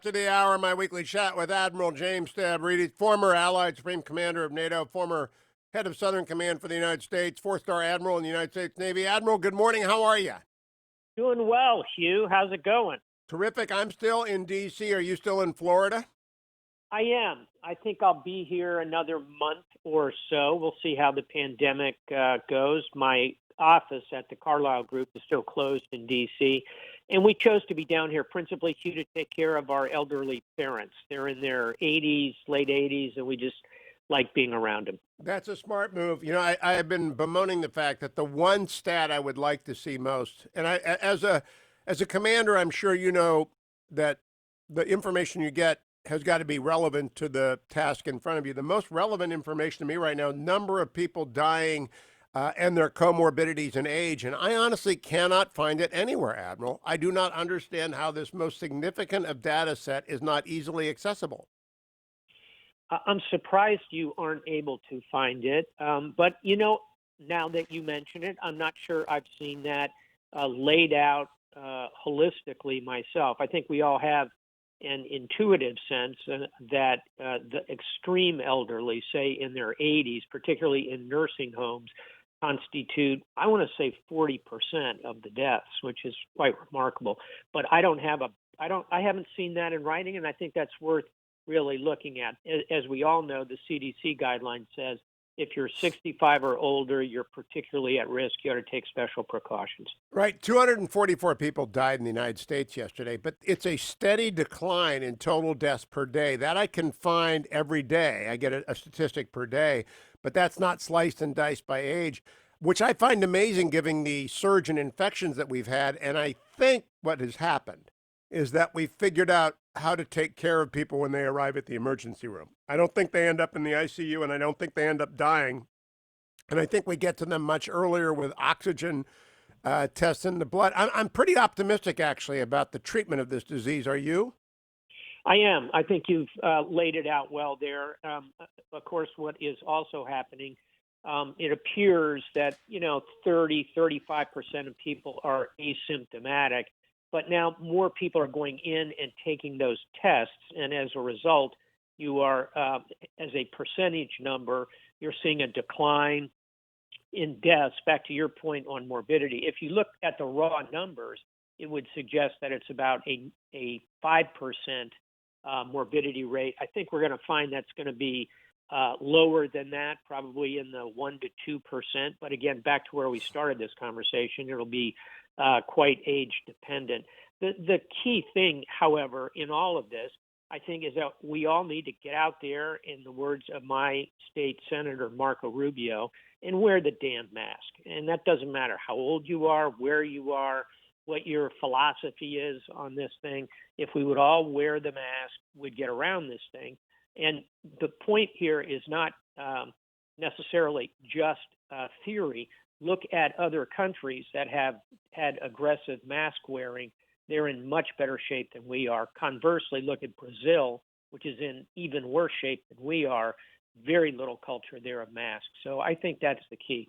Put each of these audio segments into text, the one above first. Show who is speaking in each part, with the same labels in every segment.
Speaker 1: To the hour, my weekly chat with Admiral James Stavridis, former Allied Supreme Commander of NATO, former head of Southern Command for the United States, four-star Admiral in the United States Navy. Admiral, good morning. How are you?
Speaker 2: Doing well, Hugh. How's it going?
Speaker 1: Terrific. I'm still in D.C. Are you still in Florida?
Speaker 2: I am. I think I'll be here another month or so. We'll see how the pandemic goes. My office at the Carlisle Group is still closed in D.C., and we chose to be down here principally, Hugh, to take care of our elderly parents. They're in their 80s, late 80s, and we just like being around them.
Speaker 1: That's a smart move. I have been bemoaning the fact that the one stat I would like to see most, and as a commander, I'm sure you know that the information you get has got to be relevant to the task in front of you. The most relevant information to me right now, number of people dying and their comorbidities and age. And I honestly cannot find it anywhere, Admiral. I do not understand how this most significant of data set is not easily accessible.
Speaker 2: I'm surprised you aren't able to find it. But, now that you mention it, I'm not sure I've seen that laid out holistically myself. I think we all have an intuitive sense that the extreme elderly, say in their 80s, particularly in nursing homes, constitute, I want to say 40% of the deaths, which is quite remarkable. But I haven't seen that in writing, and I think that's worth really looking at. As we all know, the CDC guideline says if you're 65 or older, you're particularly at risk. You ought to take special precautions.
Speaker 1: Right. 244 people died in the United States yesterday, but it's a steady decline in total deaths per day. That I can find every day. I get a statistic per day, but that's not sliced and diced by age, which I find amazing given the surge in infections that we've had. And I think what has happened is that we've figured out how to take care of people when they arrive at the emergency room. I don't think they end up in the ICU, and I don't think they end up dying. And I think we get to them much earlier with oxygen tests in the blood. I'm pretty optimistic, actually, about the treatment of this disease. Are you?
Speaker 2: I am. I think you've laid it out well there. Of course, what is also happening, it appears that, 35% of people are asymptomatic. But now more people are going in and taking those tests. And as a result, you are, as a percentage number, you're seeing a decline in deaths. Back to your point on morbidity, if you look at the raw numbers, it would suggest that it's about a 5% morbidity rate. I think we're going to find that's going to be lower than that, probably in the 1% to 2%. But again, back to where we started this conversation, it'll be quite age dependent. The key thing, however, in all of this, I think, is that we all need to get out there, in the words of my state senator, Marco Rubio, and wear the damn mask. And that doesn't matter how old you are, where you are, what your philosophy is on this thing. If we would all wear the mask, we'd get around this thing. And the point here is not necessarily just theory. Look at other countries that have had aggressive mask wearing. They're in much better shape than we are. Conversely, look at Brazil, which is in even worse shape than we are. Very little culture there of masks. So I think that's the key.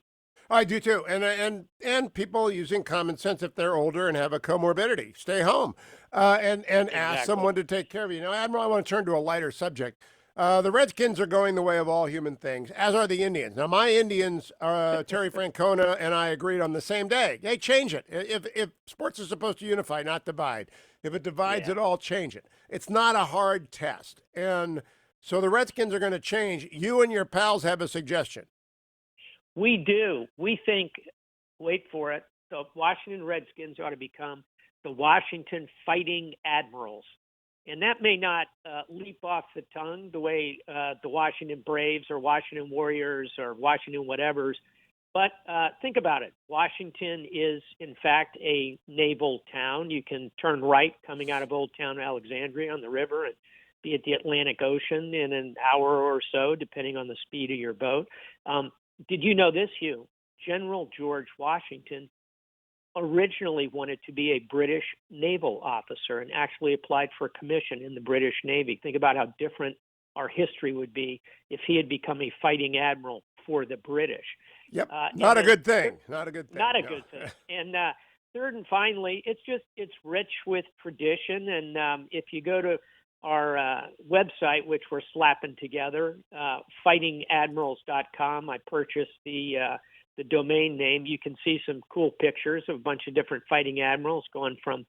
Speaker 1: I do too, and people using common sense if they're older and have a comorbidity, stay home, and ask
Speaker 2: Exactly.
Speaker 1: someone to take care of you. Now, Admiral, I want to turn to a lighter subject. The Redskins are going the way of all human things, as are the Indians. Now, my Indians, Terry Francona and I agreed on the same day. Hey, change it. If sports are supposed to unify, not divide. If it divides
Speaker 2: Yeah.
Speaker 1: at all, change it. It's not a hard test, and so the Redskins are going to change. You and your pals have a suggestion.
Speaker 2: We do. We think, wait for it, the Washington Redskins ought to become the Washington Fighting Admirals. And that may not leap off the tongue the way the Washington Braves or Washington Warriors or Washington whatevers. But think about it. Washington is, in fact, a naval town. You can turn right coming out of Old Town Alexandria on the river and be at the Atlantic Ocean in an hour or so, depending on the speed of your boat. Did you know this, Hugh? General George Washington originally wanted to be a British naval officer and actually applied for a commission in the British Navy. Think about how different our history would be if he had become a fighting admiral for the British.
Speaker 1: Yep, not a good thing. Not a good thing.
Speaker 2: Not a
Speaker 1: No.
Speaker 2: good thing. And third and finally, it's rich with tradition. And if you go to website, which we're slapping together, fightingadmirals.com. I purchased the domain name. You can see some cool pictures of a bunch of different fighting admirals, going from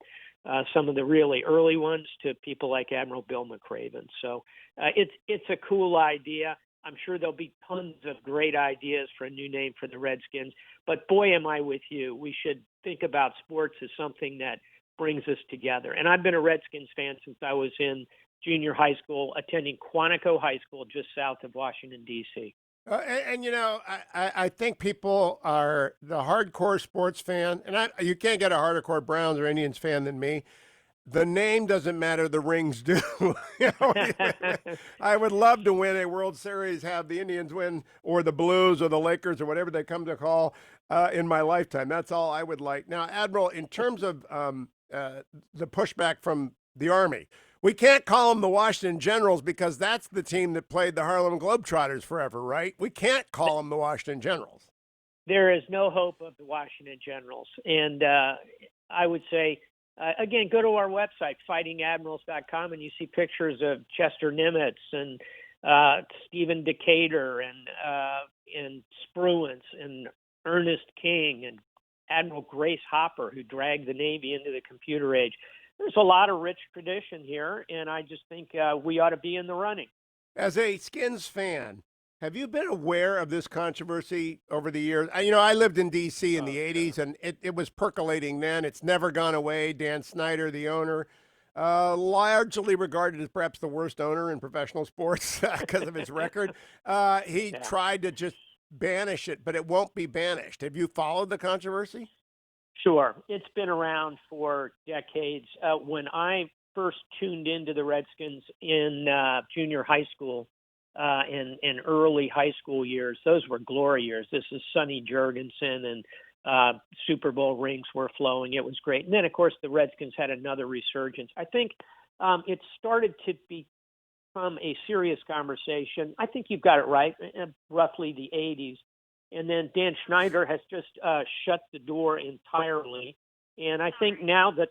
Speaker 2: some of the really early ones to people like Admiral Bill McRaven. So it's a cool idea. I'm sure there'll be tons of great ideas for a new name for the Redskins. But boy, am I with you. We should think about sports as something that brings us together. And I've been a Redskins fan since I was in junior high school, attending Quantico High School just south of Washington, D.C.
Speaker 1: And you know, I think people are the hardcore sports fan, and you can't get a hardcore Browns or Indians fan than me. The name doesn't matter; the rings do. You know, I would love to win a World Series, have the Indians win, or the Blues, or the Lakers, or whatever they come to call in my lifetime. That's all I would like. Now, Admiral, in terms of the pushback from the Army, we can't call them the Washington Generals because that's the team that played the Harlem Globetrotters forever, right? We can't call them the Washington Generals.
Speaker 2: There is no hope of the Washington Generals. And I would say, again, go to our website, fightingadmirals.com, and you see pictures of Chester Nimitz and Stephen Decatur and Spruance and Ernest King and Admiral Grace Hopper, who dragged the Navy into the computer age. There's a lot of rich tradition here, and I just think we ought to be in the running.
Speaker 1: As a Skins fan, have you been aware of this controversy over the years? You know, I lived in D.C. in the 80s, and it was percolating then. It's never gone away. Dan Snyder, the owner, largely regarded as perhaps the worst owner in professional sports because of his record. He tried to just banish it, but it won't be banished. Have you followed the controversy?
Speaker 2: Sure. It's been around for decades. When I first tuned into the Redskins in junior high school and early high school years, those were glory years. This is Sonny Jurgensen, and Super Bowl rings were flowing. It was great. And then, of course, the Redskins had another resurgence. I think it started to become a serious conversation. I think you've got it right, roughly the 80s. And then Dan Schneider has just shut the door entirely. And I think now the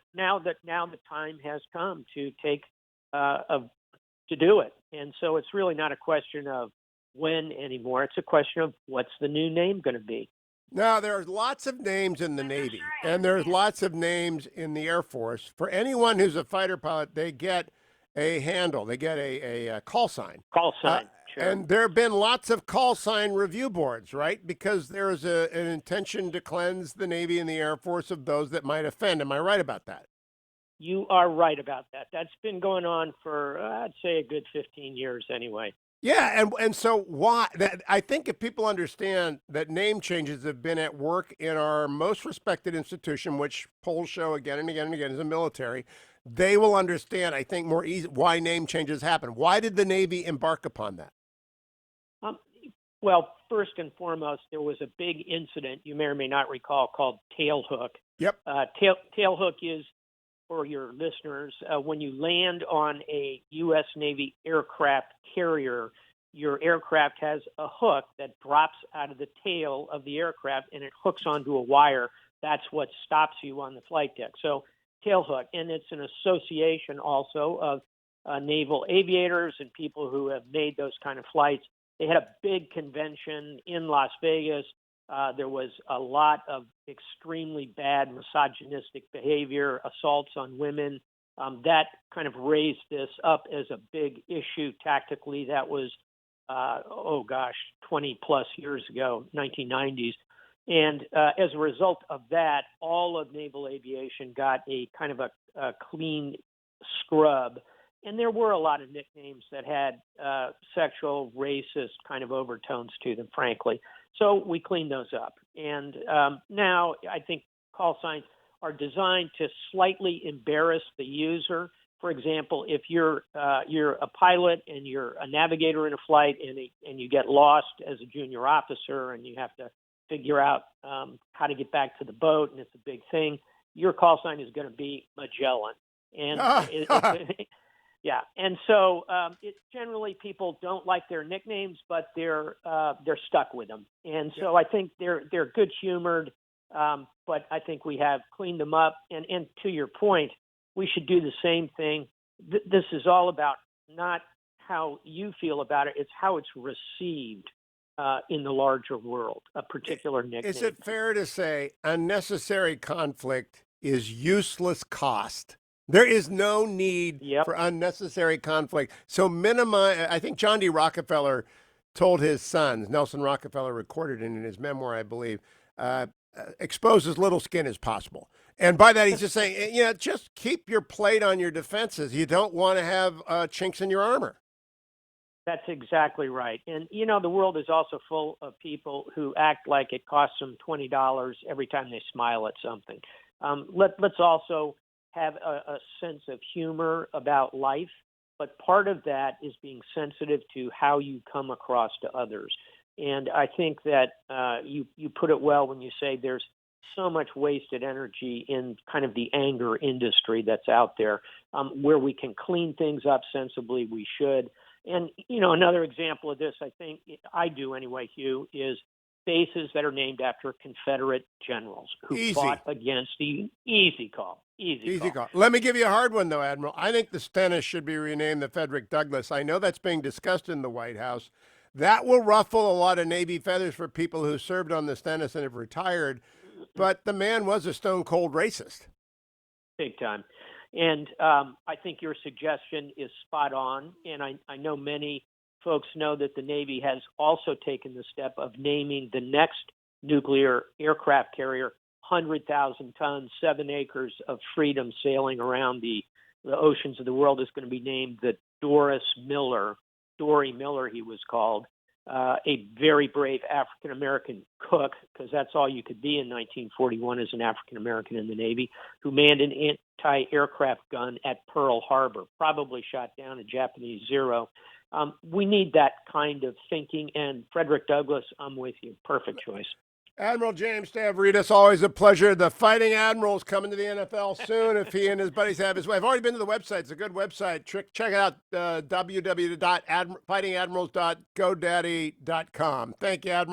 Speaker 2: time has come to to do it. And so it's really not a question of when anymore. It's a question of what's the new name going to be.
Speaker 1: Now, there's lots of names in the Navy, and there's lots of names in the Air Force. For anyone who's a fighter pilot, they get a handle. They get a call sign.
Speaker 2: Call sign. Sure.
Speaker 1: And there have been lots of call sign review boards, right? Because there is an intention to cleanse the Navy and the Air Force of those that might offend. Am I right about that?
Speaker 2: You are right about that. That's been going on for, I'd say, a good 15 years anyway.
Speaker 1: Yeah, and so why? I think if people understand that name changes have been at work in our most respected institution, which polls show again and again and again is the military, they will understand, I think, more easy why name changes happen. Why did the Navy embark upon that?
Speaker 2: Well, first and foremost, there was a big incident you may or may not recall called tailhook.
Speaker 1: Yep.
Speaker 2: Tailhook is, for your listeners, when you land on a U.S. Navy aircraft carrier, your aircraft has a hook that drops out of the tail of the aircraft and it hooks onto a wire. That's what stops you on the flight deck. So tailhook, and it's an association also of naval aviators and people who have made those kind of flights. They had a big convention in Las Vegas. There was a lot of extremely bad misogynistic behavior, assaults on women. That kind of raised this up as a big issue tactically. That was, 20 plus years ago, 1990s. And as a result of that, all of naval aviation got a kind of a clean scrub. And there were a lot of nicknames that had sexual, racist kind of overtones to them, frankly. So we cleaned those up. And now I think call signs are designed to slightly embarrass the user. For example, if you're a pilot and you're a navigator in a flight and you get lost as a junior officer and you have to figure out how to get back to the boat, and it's a big thing, your call sign is going to be Magellan. And yeah, and so generally people don't like their nicknames, but they're stuck with them. And so I think they're good humored, but I think we have cleaned them up. And to your point, we should do the same thing this is all about not how you feel about it; it's how it's received in the larger world. A particular
Speaker 1: Is
Speaker 2: nickname.
Speaker 1: it fair to say unnecessary conflict is useless cost? There is no need
Speaker 2: Yep.
Speaker 1: for unnecessary conflict. So minimize. I think John D. Rockefeller told his sons. Nelson Rockefeller recorded it in his memoir, I believe. Expose as little skin as possible. And by that, he's just saying, just keep your plate on your defenses. You don't want to have chinks in your armor.
Speaker 2: That's exactly right. And the world is also full of people who act like it costs them $20 every time they smile at something. Let's also have a sense of humor about life, but part of that is being sensitive to how you come across to others. And I think that you put it well when you say there's so much wasted energy in kind of the anger industry that's out there. Where we can clean things up sensibly, we should. And, another example of this, I think I do anyway, Hugh, is bases that are named after Confederate generals who
Speaker 1: Easy.
Speaker 2: fought against the easy call. Easy
Speaker 1: Easy
Speaker 2: call.
Speaker 1: call. Let me give you a hard one, though, Admiral. I think the Stennis should be renamed the Frederick Douglass. I know that's being discussed in the White House. That will ruffle a lot of Navy feathers for people who served on the Stennis and have retired. But the man was a stone cold racist.
Speaker 2: Big time. And I think your suggestion is spot on. And I know many folks know that the Navy has also taken the step of naming the next nuclear aircraft carrier 100,000 tons, 7 acres of freedom sailing around the oceans of the world is going to be named the Dory Miller, he was called. A very brave African American cook, because that's all you could be in 1941 as an African American in the Navy, who manned an anti-aircraft gun at Pearl Harbor, probably shot down a Japanese Zero. We need that kind of thinking, and Frederick Douglass, I'm with you. Perfect choice.
Speaker 1: Admiral James Stavridis, always a pleasure. The Fighting Admirals coming to the NFL soon if he and his buddies have his way. I've already been to the website. It's a good website. Check it out, www.fightingadmirals.godaddy.com. Thank you, Admiral.